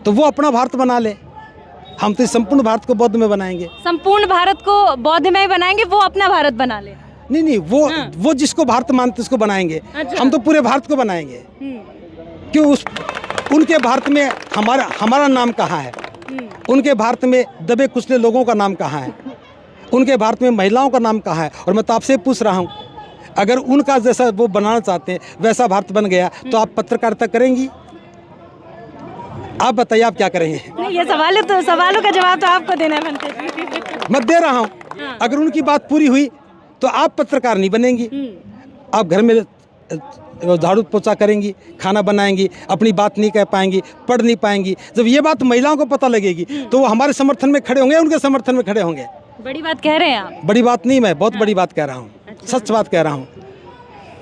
तो वो अपना भारत बना ले। हम तो संपूर्ण भारत को बौद्ध में बनाएंगे। संपूर्ण भारत को बौद्ध में बनाएंगे, वो अपना भारत बना ले। नहीं, वो जिसको भारत मानते उसको बनाएंगे। अच्छा। हम तो पूरे भारत को बनाएंगे। क्यों? उनके भारत में हमारा नाम कहाँ है? उनके भारत में दबे कुचले लोगों का नाम कहाँ है? उनके भारत में महिलाओं का नाम कहाँ है? और मैं तो आपसे पूछ रहा हूँ, अगर उनका जैसा वो बनाना चाहते हैं वैसा भारत बन गया तो आप पत्रकारिता करेंगी? आप बताइए, आप क्या करेंगे? नहीं, ये सवालों का जवाब तो आपको देना है बनते जी। मैं दे रहा हूँ। अगर उनकी बात पूरी हुई तो आप पत्रकार नहीं बनेंगी। आप घर में झाड़ू पोछा करेंगी, खाना बनाएंगी, अपनी बात नहीं कह पाएंगी, पढ़ नहीं पाएंगी। जब ये बात महिलाओं को पता लगेगी तो वो हमारे समर्थन में खड़े होंगे, उनके समर्थन में खड़े होंगे। बड़ी बात कह रहे हैं आप। बड़ी बात नहीं, मैं बहुत बड़ी बात कह रहा हूँ। सच बात कह रहा हूँ।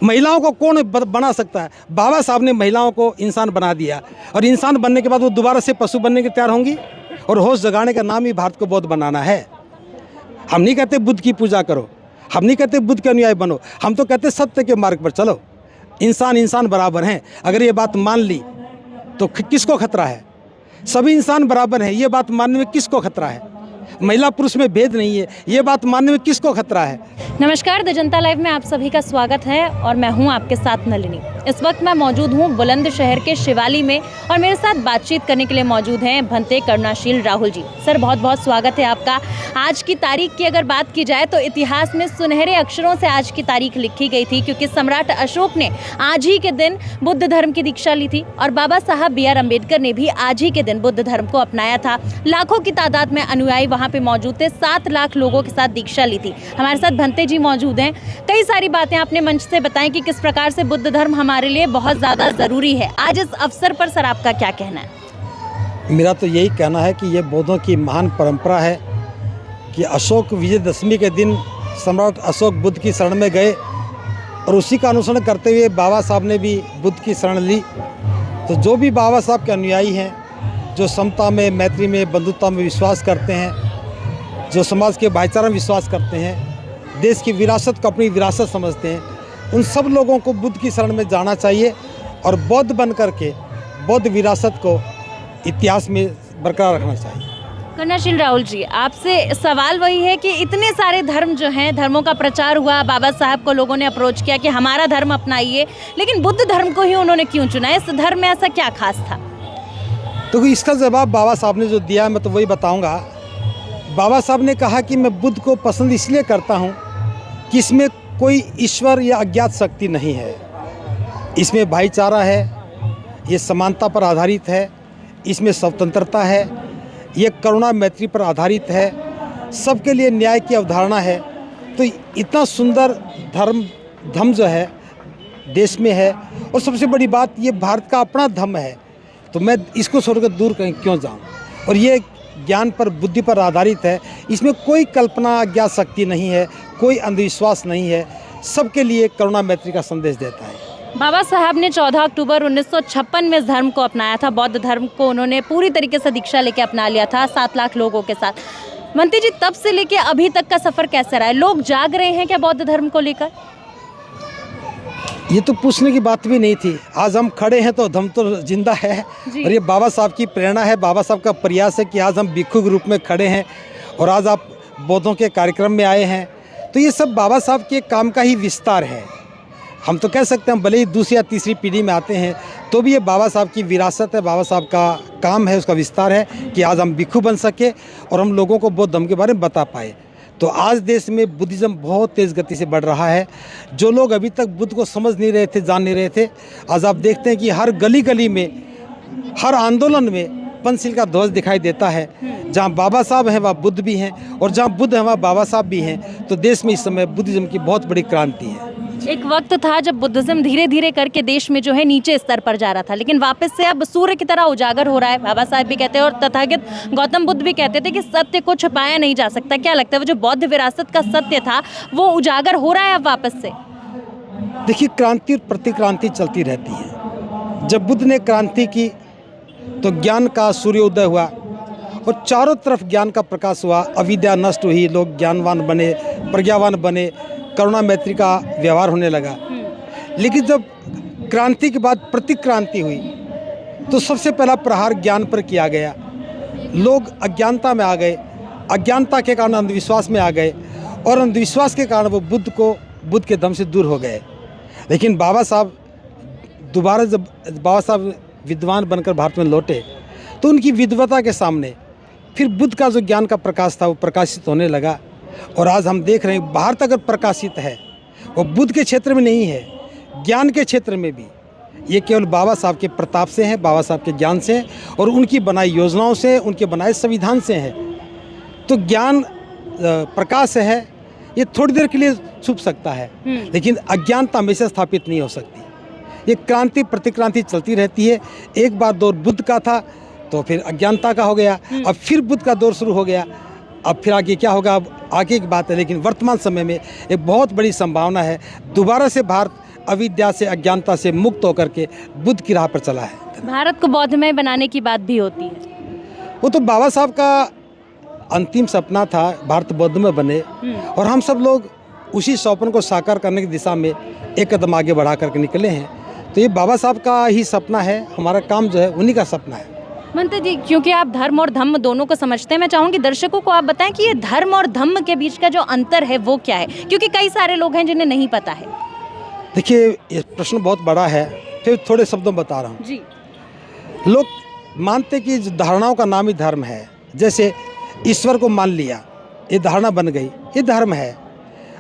महिलाओं को कौन बना सकता है? बाबा साहब ने महिलाओं को इंसान बना दिया, और इंसान बनने के बाद वो दोबारा से पशु बनने के तैयार होंगी। और होश जगाने का नाम ही भारत को बौद्ध बनाना है। हम नहीं कहते बुद्ध की पूजा करो, हम नहीं कहते बुद्ध के अनुयायी बनो, हम तो कहते सत्य के मार्ग पर चलो। इंसान बराबर हैं। अगर ये बात मान ली तो किसको खतरा है? सभी इंसान बराबर हैं, ये बात मानने में किसको खतरा है? महिला पुरुष में भेद नहीं है, ये बात मानने में किसको खतरा है? नमस्कार, द जनता लाइव में आप सभी का स्वागत है और मैं हूं आपके साथ नलिनी। इस वक्त मैं मौजूद हूं बुलंदशहर के शिवाली में और मेरे साथ बातचीत करने के लिए मौजूद हैं भंते करुणाशील राहुल जी। सर, बहुत बहुत स्वागत है आपका। आज की तारीख की अगर बात की जाए तो इतिहास में सुनहरे अक्षरों से आज की तारीख लिखी गई थी, क्योंकि सम्राट अशोक ने आज ही के दिन बुद्ध धर्म की दीक्षा ली थी और बाबा साहब BR अम्बेडकर ने भी आज ही के दिन बुद्ध धर्म को अपनाया था। लाखों की तादाद में अनुयायी वहाँ पे मौजूद थे, 7 लाख लोगों के साथ दीक्षा ली थी। हमारे साथ भंते जी मौजूद हैं। कई सारी बातें आपने मंच से बताएं कि किस प्रकार से बुद्ध धर्म हमारे लिए बहुत ज़्यादा ज़रूरी है। आज इस अवसर पर सर आपका क्या कहना है? मेरा तो यही कहना है कि ये बौद्धों की महान परंपरा है कि अशोक विजयदशमी के दिन सम्राट अशोक बुद्ध की शरण में गए और उसी का अनुसरण करते हुए बाबा साहब ने भी बुद्ध की शरण ली। तो जो भी बाबा साहब के अनुयायी हैं, जो समता में, मैत्री में, बंधुता में विश्वास करते हैं, जो समाज के भाईचारा में विश्वास करते हैं, देश की विरासत को अपनी विरासत समझते हैं, उन सब लोगों को बुद्ध की शरण में जाना चाहिए और बौद्ध बन करके बौद्ध विरासत को इतिहास में बरकरार रखना चाहिए। करुणाशील राहुल जी, आपसे सवाल वही है कि इतने सारे धर्म जो हैं, धर्मों का प्रचार हुआ, बाबा साहब को लोगों ने अप्रोच किया कि हमारा धर्म अपनाइए, लेकिन बुद्ध धर्म को ही उन्होंने क्यों चुना? इस धर्म में ऐसा क्या खास था? तो इसका जवाब बाबा साहब ने जो दिया मैं तो वही बताऊंगा। बाबा साहब ने कहा कि मैं बुद्ध को पसंद इसलिए करता हूं कि इसमें कोई ईश्वर या अज्ञात शक्ति नहीं है, इसमें भाईचारा है, ये समानता पर आधारित है, इसमें स्वतंत्रता है, ये करुणा मैत्री पर आधारित है, सबके लिए न्याय की अवधारणा है। तो इतना सुंदर धर्म जो है देश में है, और सबसे बड़ी बात ये भारत का अपना धर्म है, तो मैं इसको छोड़कर दूर कहीं क्यों जाऊं? और ये ज्ञान पर, बुद्धि पर आधारित है, इसमें कोई कल्पना अज्ञात शक्ति नहीं है, कोई अंधविश्वास नहीं है, सबके लिए करुणा मैत्री का संदेश देता है। बाबा साहब ने 14 अक्टूबर 1956 में इस धर्म को अपनाया था। बौद्ध धर्म को उन्होंने पूरी तरीके से दीक्षा लेके अपना लिया था 7 लाख लोगों के साथ। भंते जी, तब से लेके अभी तक का सफ़र कैसा रहा है? लोग जाग रहे हैं क्या बौद्ध धर्म को लेकर? ये तो पूछने की बात भी नहीं थी। आज हम खड़े हैं तो धर्म तो जिंदा है, और ये बाबा साहब की प्रेरणा है, बाबा साहब का प्रयास है कि आज हम भिक्षु के रूप में खड़े हैं और आज आप बौद्धों के कार्यक्रम में आए हैं। तो ये सब बाबा साहब के काम का ही विस्तार है। हम तो कह सकते हैं, हम भले ही दूसरी या तीसरी पीढ़ी में आते हैं तो भी ये बाबा साहब की विरासत है, बाबा साहब का काम है, उसका विस्तार है कि आज हम भिक्षु बन सके और हम लोगों को बौद्ध धर्म के बारे में बता पाए। तो आज देश में बुद्धिज़्म बहुत तेज़ गति से बढ़ रहा है। जो लोग अभी तक बुद्ध को समझ नहीं रहे थे, जान नहीं रहे थे, आज आप देखते हैं कि हर गली गली में, हर आंदोलन में पंचशील का ध्वज दिखाई देता है। जहाँ बाबा साहब हैं वहाँ बुद्ध भी हैं, और जहाँ बुद्ध हैं वहाँ बाबा साहब भी हैं। तो देश में इस समय बुद्धिज़्म की बहुत बड़ी क्रांति है। एक वक्त था जब बुद्धिज्म धीरे धीरे करके देश में जो है नीचे स्तर पर जा रहा था, लेकिन वापस से अब सूर्य की तरह उजागर हो रहा है। बाबा साहब भी कहते हैं और तथागत गौतम बुद्ध भी कहते थे कि सत्य को छुपाया नहीं जा सकता। क्या लगता है वो जो बौद्ध विरासत का सत्य था वो उजागर हो रहा है अब वापस से? देखिए, क्रांति और प्रतिक्रांति चलती रहती है। जब बुद्ध ने क्रांति की तो ज्ञान का सूर्योदय हुआ और चारों तरफ ज्ञान का प्रकाश हुआ, अविद्या नष्ट हुई, लोग ज्ञानवान बने, प्रज्ञावान बने, करुणा मैत्री का व्यवहार होने लगा। लेकिन जब क्रांति के बाद प्रतिक्रांति हुई तो सबसे पहला प्रहार ज्ञान पर किया गया। लोग अज्ञानता में आ गए, अज्ञानता के कारण अंधविश्वास में आ गए और अंधविश्वास के कारण वो बुद्ध के दम से दूर हो गए। लेकिन बाबा साहब दोबारा जब बाबा साहब विद्वान बनकर भारत में लौटे तो उनकी विद्वता के सामने फिर बुद्ध का जो ज्ञान का प्रकाश था वो प्रकाशित होने लगा। और आज हम देख रहे हैं भारत अगर प्रकाशित है वो बुद्ध के क्षेत्र में नहीं है, ज्ञान के क्षेत्र में भी, ये केवल बाबा साहब के प्रताप से है, बाबा साहब के ज्ञान से है और उनकी बनाई योजनाओं से, उनके बनाए संविधान से है। तो ज्ञान प्रकाश है, ये थोड़ी देर के लिए छुप सकता है लेकिन अज्ञानता हमेशा स्थापित नहीं हो सकती। ये क्रांति प्रतिक्रांति चलती रहती है। एक बार दौर बुद्ध का था तो फिर अज्ञानता का हो गया, अब फिर बुद्ध का दौर शुरू हो गया, अब फिर आगे क्या होगा अब आगे की बात है। लेकिन वर्तमान समय में एक बहुत बड़ी संभावना है दोबारा से भारत अविद्या से अज्ञानता से मुक्त होकर के बुद्ध की राह पर चला है। भारत को बौद्धमय बनाने की बात भी होती है। वो तो बाबा साहब का अंतिम सपना था, भारत बौद्धमय बने और हम सब लोग उसी स्वप्न को साकार करने की दिशा में एक कदम आगे बढ़ा करके निकले हैं। तो ये बाबा साहब का ही सपना है, हमारा काम जो है उन्हीं का सपना है। मंत्री जी, क्योंकि आप धर्म और धम्म दोनों को समझते हैं, मैं चाहूँगी दर्शकों को आप बताएं कि ये धर्म और धम्म के बीच का जो अंतर है वो क्या है, क्योंकि कई सारे लोग हैं जिन्हें नहीं पता है। देखिए ये प्रश्न बहुत बड़ा है, फिर थोड़े शब्दों में बता रहा हूँ जी। लोग मानते कि धारणाओं का नाम ही धर्म है। जैसे ईश्वर को मान लिया, ये धारणा बन गई, ये धर्म है।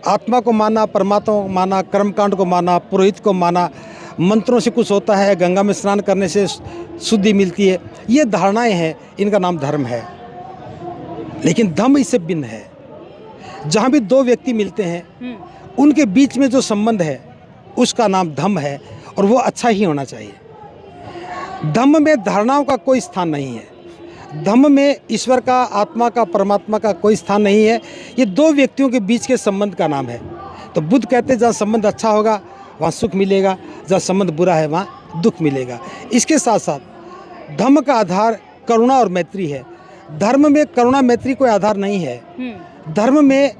आत्मा को माना, परमात्मा को माना, कर्मकांड को माना, पुरोहित को माना, मंत्रों से कुछ होता है, गंगा में स्नान करने से शुद्धि मिलती है, ये धारणाएं हैं, इनका नाम धर्म है। लेकिन धम्म इससे भिन्न है। जहाँ भी दो व्यक्ति मिलते हैं उनके बीच में जो संबंध है उसका नाम धम्म है और वो अच्छा ही होना चाहिए। धम्म में धारणाओं का कोई स्थान नहीं है। धम्म में ईश्वर का, आत्मा का, परमात्मा का कोई स्थान नहीं है। ये दो व्यक्तियों के बीच के संबंध का नाम है। तो बुद्ध कहते हैं जहाँ संबंध अच्छा होगा वहाँ सुख मिलेगा, जहाँ संबंध बुरा है वहाँ दुख मिलेगा। इसके साथ साथ धम्म का आधार करुणा और मैत्री है। धर्म में करुणा मैत्री कोई आधार नहीं है। धर्म में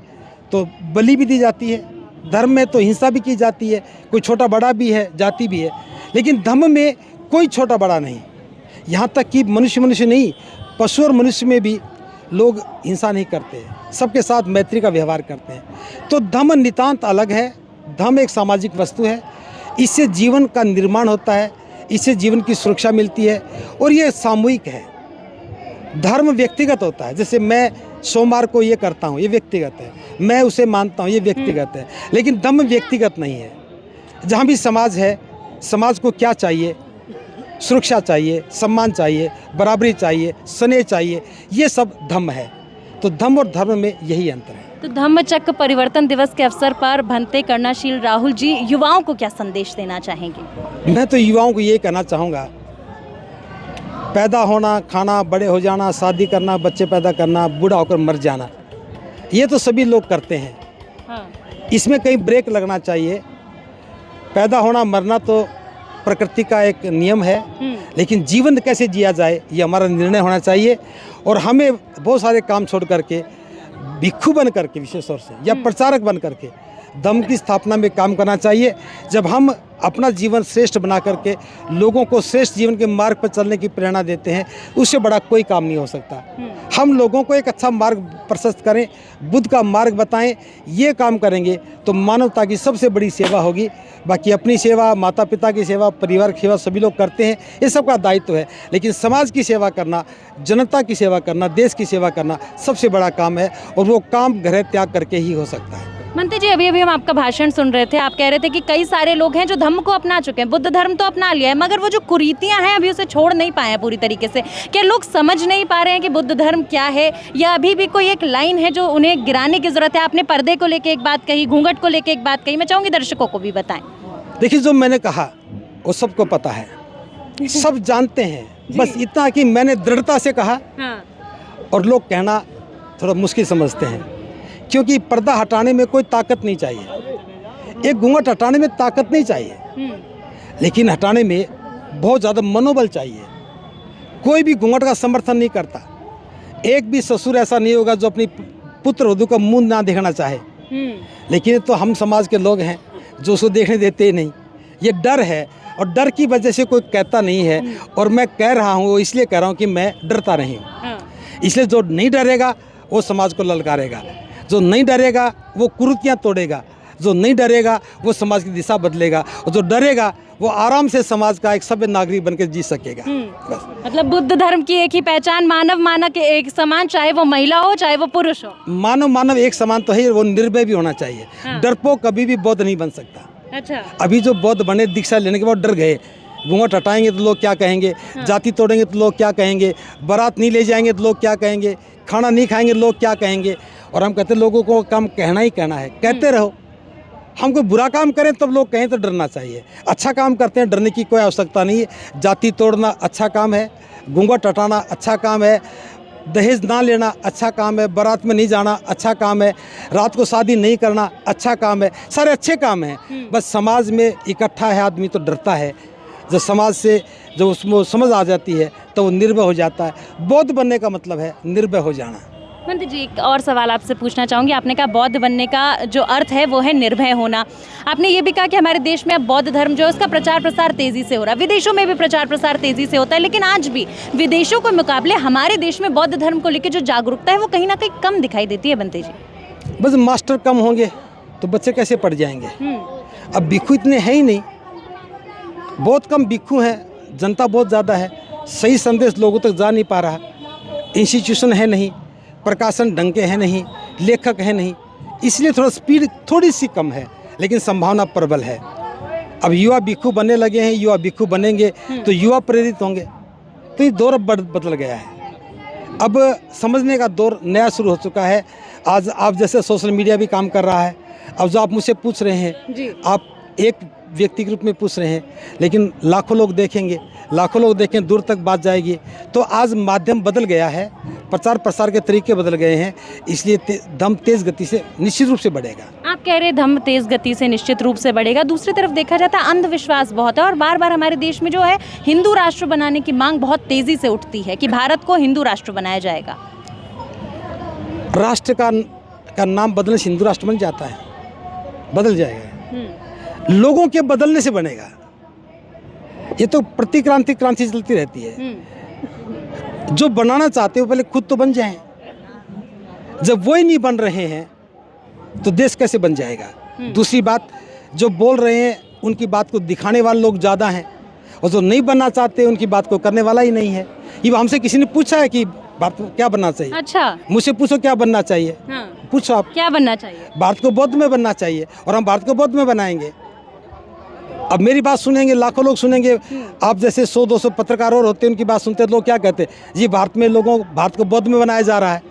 तो बलि भी दी जाती है, धर्म में तो हिंसा भी की जाती है, कोई छोटा बड़ा भी है, जाति भी है, लेकिन धम्म में कोई छोटा बड़ा नहीं। यहाँ तक कि मनुष्य नहीं, पशु और मनुष्य में भी लोग हिंसा नहीं करते, सबके साथ मैत्री का व्यवहार करते हैं। तो धम्म नितांत अलग है। धम्म एक सामाजिक वस्तु है, इससे जीवन का निर्माण होता है, इससे जीवन की सुरक्षा मिलती है और ये सामूहिक है। धर्म व्यक्तिगत होता है, जैसे मैं सोमवार को ये करता हूँ, ये व्यक्तिगत है, मैं उसे मानता हूँ, ये व्यक्तिगत है। लेकिन धम्म व्यक्तिगत नहीं है। जहाँ भी समाज है, समाज को क्या चाहिए? सुरक्षा चाहिए, सम्मान चाहिए, बराबरी चाहिए, स्नेह चाहिए, ये सब धम्म है। तो धम्म और धर्म में यही अंतर है। तो धम्मचक्र परिवर्तन दिवस के अवसर पर भंते कर्णाशील राहुल जी युवाओं को क्या संदेश देना चाहेंगे? मैं तो युवाओं को ये कहना चाहूँगा, पैदा होना, खाना, बड़े हो जाना, शादी करना, बच्चे पैदा करना, बूढ़ा होकर मर जाना, ये तो सभी लोग करते हैं। हाँ। इसमें कहीं ब्रेक लगना चाहिए। पैदा होना, मरना तो प्रकृति का एक नियम है, लेकिन जीवन कैसे जिया जाए ये हमारा निर्णय होना चाहिए। और हमें बहुत सारे काम छोड़ करके भिक्षु बन करके, विशेष तौर से, या प्रचारक बन करके धम्म की स्थापना में काम करना चाहिए। जब हम अपना जीवन श्रेष्ठ बना करके लोगों को श्रेष्ठ जीवन के मार्ग पर चलने की प्रेरणा देते हैं, उससे बड़ा कोई काम नहीं हो सकता। हम लोगों को एक अच्छा मार्ग प्रशस्त करें, बुद्ध का मार्ग बताएं, ये काम करेंगे तो मानवता की सबसे बड़ी सेवा होगी। बाकी अपनी सेवा, माता पिता की सेवा, परिवार की सेवा सभी लोग करते हैं, ये सबका दायित्व है। लेकिन समाज की सेवा करना, जनता की सेवा करना, देश की सेवा करना सबसे बड़ा काम है और वो काम घर त्याग करके ही हो सकता है। मंत्री जी, अभी हम आपका भाषण सुन रहे थे, आप कह रहे थे कि कई सारे लोग हैं जो धम्म को अपना चुके हैं, बुद्ध धर्म तो अपना लिया है, मगर वो जो कुरीतियां हैं अभी उसे छोड़ नहीं पाए हैं पूरी तरीके से। क्या लोग समझ नहीं पा रहे हैं कि बुद्ध धर्म क्या है, या अभी भी कोई एक लाइन है जो उन्हें गिराने की जरूरत है? आपने पर्दे को लेकर एक बात कही, घूंघट को लेकर एक बात कही, मैं चाहूँगी दर्शकों को भी बताएं। देखिए, जो मैंने कहा वो सबको पता है, सब जानते हैं, बस इतना कि मैंने दृढ़ता से कहा। हाँ। और लोग कहना थोड़ा मुश्किल समझते हैं, क्योंकि पर्दा हटाने में कोई ताकत नहीं चाहिए, एक घूंघट हटाने में ताकत नहीं चाहिए, लेकिन हटाने में बहुत ज़्यादा मनोबल चाहिए। कोई भी घूंघट का समर्थन नहीं करता। एक भी ससुर ऐसा नहीं होगा जो अपनी पुत्र वधू का मुंह ना देखना चाहे, लेकिन तो हम समाज के लोग हैं जो उसको देखने देते ही नहीं। ये डर है। और डर की वजह से कोई कहता नहीं है। और मैं कह रहा हूँ वो इसलिए कह रहा हूँ कि मैं डरता नहीं हूँ। इसलिए जो नहीं डरेगा वो समाज को ललकारेगा, जो नहीं डरेगा वो कुरीतियाँ तोड़ेगा, जो नहीं डरेगा वो समाज की दिशा बदलेगा, और जो डरेगा वो आराम से समाज का एक सभ्य नागरिक बनकर जी सकेगा। बस। मतलब बुद्ध धर्म की एक ही पहचान, मानव मानव के एक समान, चाहे वो महिला हो चाहे वो पुरुष हो। मानव एक समान तो है, वो निर्भय भी होना चाहिए। डरपोक कभी भी बौद्ध नहीं बन सकता। अच्छा। अभी जो बौद्ध बने दीक्षा लेने के बाद डर गए, घूंघट हटाएंगे तो लोग क्या कहेंगे, जाति तोड़ेंगे तो लोग क्या कहेंगे, बारात नहीं ले जाएंगे तो लोग क्या कहेंगे, खाना नहीं खाएंगे लोग क्या कहेंगे। और हम कहते लोगों को काम कहना ही कहना है, कहते रहो। हम कोई बुरा काम करें तब लोग कहें तो डरना चाहिए, अच्छा काम करते हैं डरने की कोई आवश्यकता नहीं है। जाति तोड़ना अच्छा काम है, घूंघट हटाना अच्छा काम है, दहेज ना लेना अच्छा काम है, बारात में नहीं जाना अच्छा काम है, रात को शादी नहीं करना अच्छा काम है, सारे अच्छे काम हैं। बस समाज में इकट्ठा है आदमी तो डरता है। जब समाज से जो उसमें समझ आ जाती है तो वो निर्भय हो जाता है। बौद्ध बनने का मतलब है निर्भय हो जाना। मंत्री जी, एक और सवाल आपसे पूछना चाहूँगी। आपने कहा बौद्ध बनने का जो अर्थ है वो है निर्भय होना। आपने ये भी कहा कि हमारे देश में अब बौद्ध धर्म जो है उसका प्रचार प्रसार तेज़ी से हो रहा है, विदेशों में भी प्रचार प्रसार तेज़ी से होता है, लेकिन आज भी विदेशों के मुकाबले हमारे देश में बौद्ध धर्म को लेकर जो जागरूकता है वो कहीं ना कहीं कम दिखाई देती है। बनते जी, बस मास्टर कम होंगे तो बच्चे कैसे पढ़ जाएंगे। अब भिक्षु इतने हैं ही नहीं, बहुत कम भिक्षु हैं, जनता बहुत ज़्यादा है, सही संदेश लोगों तक जा नहीं पा रहा, इंस्टीट्यूशन है नहीं, प्रकाशन ढंग के हैं नहीं, लेखक है नहीं, इसलिए थोड़ा स्पीड थोड़ी सी कम है, लेकिन संभावना प्रबल है। अब युवा भिक्षु बनने लगे हैं, युवा भिक्षु बनेंगे तो युवा प्रेरित होंगे, तो ये दौर अब बदल गया है। अब समझने का दौर नया शुरू हो चुका है। आज आप जैसे सोशल मीडिया भी काम कर रहा है। अब जो आप मुझसे पूछ रहे हैं, आप एक व्यक्ति के रूप में पूछ रहे हैं, लेकिन लाखों लोग देखेंगे, लाखों लोग देखें, दूर तक बात जाएगी। तो आज माध्यम बदल गया है, प्रचार प्रसार के तरीके बदल गए हैं, इसलिए दम तेज़ गति से निश्चित रूप से बढ़ेगा। आप कह रहे हैं दम तेज़ गति से निश्चित रूप से बढ़ेगा। दूसरी तरफ देखा जाता है अंधविश्वास बहुत है, और बार बार हमारे देश में जो है हिंदू राष्ट्र बनाने की मांग बहुत तेज़ी से उठती है कि भारत को हिंदू राष्ट्र बनाया जाएगा। राष्ट्र का नाम बदलने से हिंदू राष्ट्र बन जाता है? बदल जाएगा। लोगों के बदलने से बनेगा। ये तो प्रतिक्रांति क्रांति चलती रहती है। जो बनाना चाहते हो पहले खुद तो बन जाएं। जब वो ही नहीं बन रहे हैं तो देश कैसे बन जाएगा। दूसरी बात, जो बोल रहे हैं उनकी बात को दिखाने वाले लोग ज़्यादा हैं, और जो नहीं बनना चाहते उनकी बात को करने वाला ही नहीं है। ये हमसे किसी ने पूछा है कि भारत को क्या बनना चाहिए? अच्छा, मुझसे पूछो क्या बनना चाहिए। पूछो आप क्या बनना चाहिए? भारत को बौद्ध में बनना चाहिए, और हम भारत को बौद्ध में बनाएंगे। अब मेरी बात सुनेंगे लाखों लोग सुनेंगे, आप जैसे 100-200 पत्रकार और होते हैं, उनकी बात सुनते हैं, लोग क्या कहते हैं, जी भारत को बौद्ध में बनाया जा रहा है।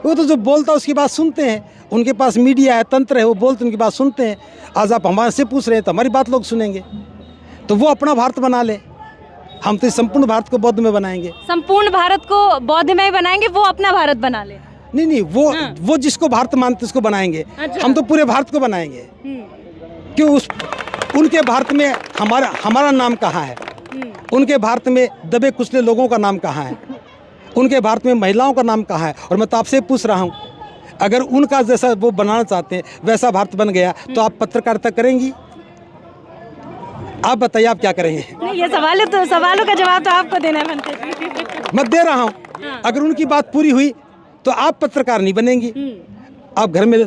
वो तो जो बोलता है उसकी बात सुनते हैं, उनके पास मीडिया है, तंत्र है, वो बोलते उनकी बात सुनते हैं। आज आप हमारे से पूछ रहे हैं तो हमारी बात लोग सुनेंगे, तो वो अपना भारत बना ले। हम तो संपूर्ण भारत को बौद्ध में बनाएंगे। संपूर्ण भारत को बौद्ध में बनाएंगे, वो अपना भारत बना ले। नहीं, वो जिसको भारत मानते उसको बनाएंगे। अच्छा। हम तो पूरे भारत को बनाएंगे। क्यों? उनके भारत में हमारा नाम कहाँ है? उनके भारत में दबे कुचले लोगों का नाम कहाँ है? उनके भारत में महिलाओं का नाम कहाँ है? और मैं तो आपसे पूछ रहा हूँ, अगर उनका जैसा वो बनाना चाहते हैं वैसा भारत बन गया तो आप पत्रकारिता करेंगी? आप बताइए, आप क्या करेंगे? नहीं, ये सवालों का जवाब तो आपको देना है मंत्री। मैं दे रहा हूँ। अगर उनकी बात पूरी हुई तो आप पत्रकार नहीं बनेंगी, आप घर में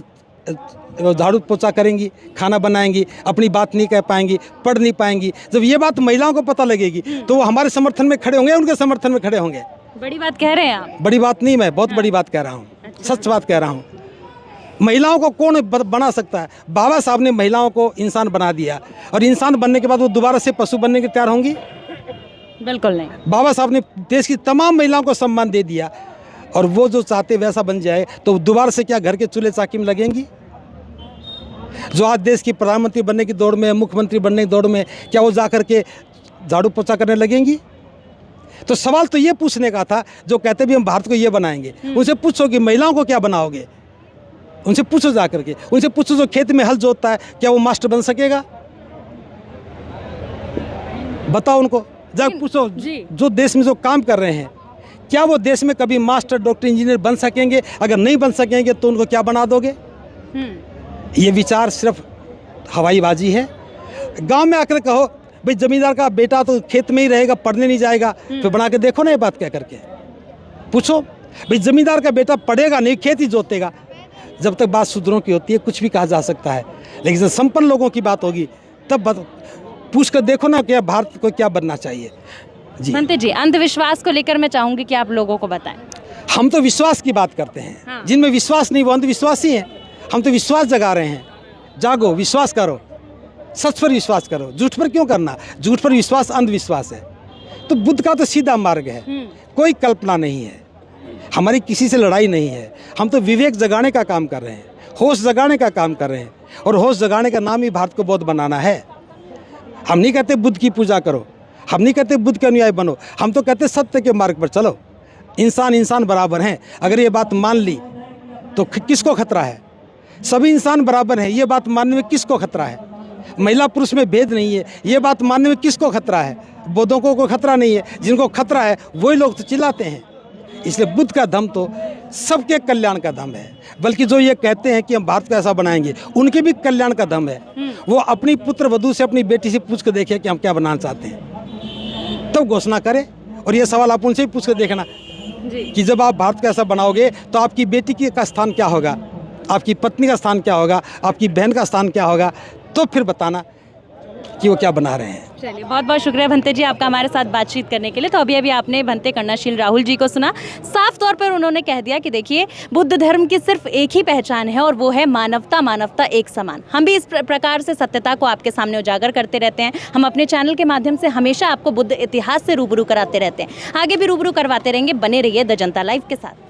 झाड़ू पोछा करेंगी, खाना बनाएंगी, अपनी बात नहीं कह पाएंगी, पढ़ नहीं पाएंगी। जब ये बात महिलाओं को पता लगेगी तो वो हमारे समर्थन में खड़े होंगे, उनके समर्थन में खड़े होंगे। बड़ी बात कह रहे हैं आप। बड़ी बात नहीं, मैं बहुत बड़ी बात कह रहा हूँ। अच्छा। सच बात कह रहा हूँ। महिलाओं को कौन बना सकता है? बाबा साहब ने महिलाओं को इंसान बना दिया, और इंसान बनने के बाद वो दोबारा से पशु बनने के तैयार होंगी? बिल्कुल नहीं। बाबा साहब ने देश की तमाम महिलाओं को सम्मान दे दिया, और वो जो चाहते वैसा बन जाए तो दोबारा से क्या घर के चूल्हे चाकी में लगेंगी? जो आज देश की प्रधानमंत्री बनने की दौड़ में, मुख्यमंत्री बनने की दौड़ में, क्या वो जा करके झाड़ू पोछा करने लगेंगी? तो सवाल तो ये पूछने का था, जो कहते भी हम भारत को ये बनाएंगे, उनसे पूछो कि महिलाओं को क्या बनाओगे? उनसे पूछो जा करके, उनसे पूछो जो खेत में हल जोतता है क्या वो मास्टर बन सकेगा? बताओ उनको, जब पूछो जो देश में जो काम कर रहे हैं क्या वो देश में कभी मास्टर, डॉक्टर, इंजीनियर बन सकेंगे? अगर नहीं बन सकेंगे तो उनको क्या बना दोगे? ये विचार सिर्फ हवाईबाजी है। गांव में आकर कहो भाई जमींदार का बेटा तो खेत में ही रहेगा, पढ़ने नहीं जाएगा, फिर बना के देखो ना ये बात क्या करके पूछो। भाई जमींदार का बेटा पढ़ेगा नहीं, खेत ही जोतेगा। जब तक बात शूद्रों की होती है कुछ भी कहा जा सकता है, लेकिन जब संपन्न लोगों की बात होगी तब पूछ कर देखो ना कि भारत को क्या बनना चाहिए। जी भंते जी, अंधविश्वास को लेकर मैं चाहूंगी कि आप लोगों को बताएं। हम तो विश्वास की बात करते हैं। हाँ। जिनमें विश्वास नहीं वो अंधविश्वासी हैं। हम तो विश्वास जगा रहे हैं। जागो, विश्वास करो, सच पर विश्वास करो, झूठ पर क्यों करना। झूठ पर विश्वास अंधविश्वास है। तो बुद्ध का तो सीधा मार्ग है, कोई कल्पना नहीं है, हमारी किसी से लड़ाई नहीं है। हम तो विवेक जगाने का काम कर रहे हैं, होश जगाने का काम कर रहे हैं, और होश जगाने का नाम ही भारत को बौद्ध बनाना है। हम नहीं कहते बुद्ध की पूजा करो, हम नहीं कहते बुद्ध के अनुयायी बनो, हम तो कहते सत्य के मार्ग पर चलो। इंसान इंसान बराबर हैं। अगर ये बात मान ली तो किसको खतरा है। सभी इंसान बराबर हैं, ये बात मानने में किसको खतरा है। महिला पुरुष में भेद नहीं है, ये बात मानने में किसको खतरा है। बौद्धों को कोई खतरा नहीं है, जिनको खतरा है वही लोग तो चिल्लाते हैं। इसलिए बुद्ध का धम्म तो सबके कल्याण का धम्म है। बल्कि जो ये कहते हैं कि हम भारत को ऐसा बनाएंगे, उनके भी कल्याण का धम्म है। वो अपनी पुत्र वधू से, अपनी बेटी से पूछ कर देखे कि हम क्या बनाना चाहते हैं, तब घोषणा करें। और ये सवाल आप उनसे ही पूछ कर देखना कि जब आप भारत को ऐसा बनाओगे तो आपकी बेटी का स्थान क्या होगा, आपकी पत्नी का स्थान क्या होगा, आपकी बहन का स्थान क्या होगा, तो फिर बताना कि वो क्या बना रहे हैं। चलिए, बहुत बहुत शुक्रिया भंते जी आपका हमारे साथ बातचीत करने के लिए। तो अभी आपने भंते कर्णाशील राहुल जी को सुना। साफ तौर पर उन्होंने कह दिया कि देखिए, बुद्ध धर्म की सिर्फ एक ही पहचान है और वो है मानवता, मानवता एक समान। हम भी इस प्रकार से सत्यता को आपके सामने उजागर करते रहते हैं। हम अपने चैनल के माध्यम से हमेशा आपको बुद्ध इतिहास से रूबरू कराते रहते हैं, आगे भी रूबरू करवाते रहेंगे। बने रहिए द जनता लाइव के साथ।